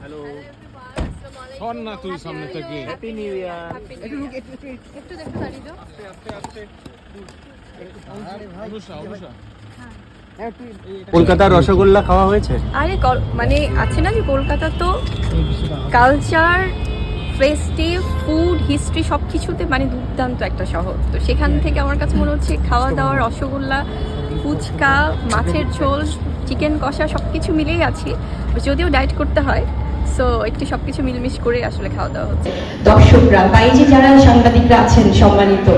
Hello শোন না তুই সামনে থেকে। Happy new year. একটু দেখতে দাঁড়িয়ে যাও। অনুষা অনুষা কলকাতার রসগোল্লা খাওয়া হয়েছে? আরে মানে আছে না যে কলকাতা তো কালচার, ফেস্টিভ, ফুড, হিস্ট্রি সব কিছুতে মানে দুর্দান্ত একটা শহর। তো সেখান থেকে আমার কাছে মনে হচ্ছে খাওয়া দাওয়া, রসগোল্লা, ফুচকা, মাছের ঝোল, চিকেন কষা সব কিছু মিলেই আছি। যদিও ডায়েট করতে হয়, সো একটু সব কিছু মিলমিশ করে আসলে খাওয়া দাওয়া হচ্ছে। দর্শকরা বা এই যে যারা সাংবাদিকরা আছেন সম্মানিত,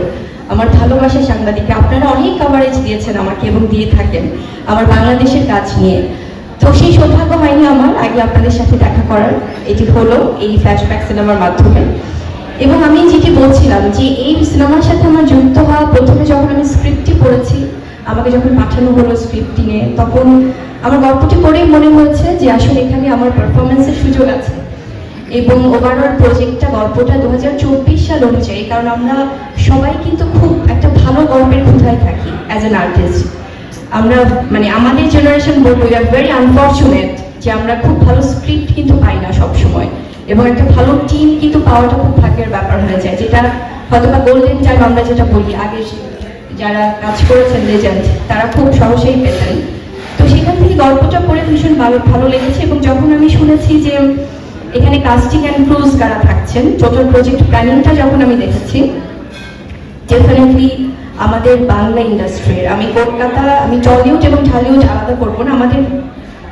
আমার ভালোবাসার সাংবাদিকরা, আপনারা অনেক কভারেজ দিয়েছেন আমাকে এবং দিয়ে থাকেন আমার বাংলাদেশের কাজ নিয়ে। তো সেই সৌভাগ্য হয়নি আমার আগে আপনাদের সাথে দেখা করার, এটি হলো এই ফ্ল্যাশব্যাক সিনেমার মাধ্যমে। এবং আমি যেটি বলছিলাম যে এই সিনেমার সাথে আমার যুক্ত হওয়া, প্রথমে যখন আমি স্ক্রিপ্টটি পড়েছি, আমাকে যখন পাঠানো হলো স্ক্রিপ্টটি নিয়ে, তখন আমার গল্পটি পড়েই মনে হয়েছে যে আসলে এখানে আমার পারফরমেন্সের সুযোগ আছে। এবং ওভারঅল প্রজেক্টটা, গল্পটা 2024 সাল অনুযায়ী, কারণ আমরা সবাই কিন্তু খুব একটা ভালো গল্পের ক্ষুধায় থাকি অ্যাজ অ্যান আর্টিস্ট। আমরা মানে আমাদের জেনারেশন বলবো উই আর ভেরি আনফর্চুনেট যে আমরা খুব ভালো স্ক্রিপ্ট কিন্তু পাই না সবসময়, এবং একটা ভালো টিম কিন্তু পাওয়াটা খুব ভাগ্যের ব্যাপার হয়ে যায়, যেটা হয়তো বা গোল্ডেন টাইম আমরা যেটা বলি, আগে যারা কাজ করেছেন লেজেন্ড তারা খুব সহজেই পেতেন। তো সেখান থেকে গল্পটা পড়ে ভীষণ ভালো লেগেছে। এবং যখন আমি শুনেছি যে এখানে কাস্টিং অ্যান্ড ক্রুজ কারা থাকছেন, টোটাল প্রজেক্ট প্ল্যানিংটা যখন আমি দেখেছি, ডেফিনেটলি আমাদের বাংলা ইন্ডাস্ট্রির, আমি কলকাতা, আমি টলিউড এবং ঢালিউড আলাদা করবো না, আমাদের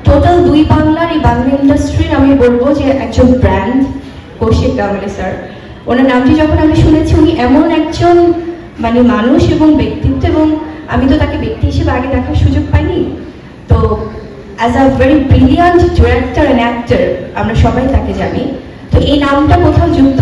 টোটাল দুই বাংলার এই বাংলা ইন্ডাস্ট্রির আমি বলবো যে একজন ব্র্যান্ড কৌশিক গাঙ্গুলি স্যার। ওনার নামটি যখন আমি শুনেছি, উনি এমন একজন মানে মানুষ এবং ব্যক্তিত্ব, এবং আমি তো তাকে ব্যক্তি হিসেবে আগে দেখার সুযোগ পাইনি। তো as a very brilliant director and actor আমরা সবাই তাকে জানি। তো এই নামটা কোথাও যুক্ত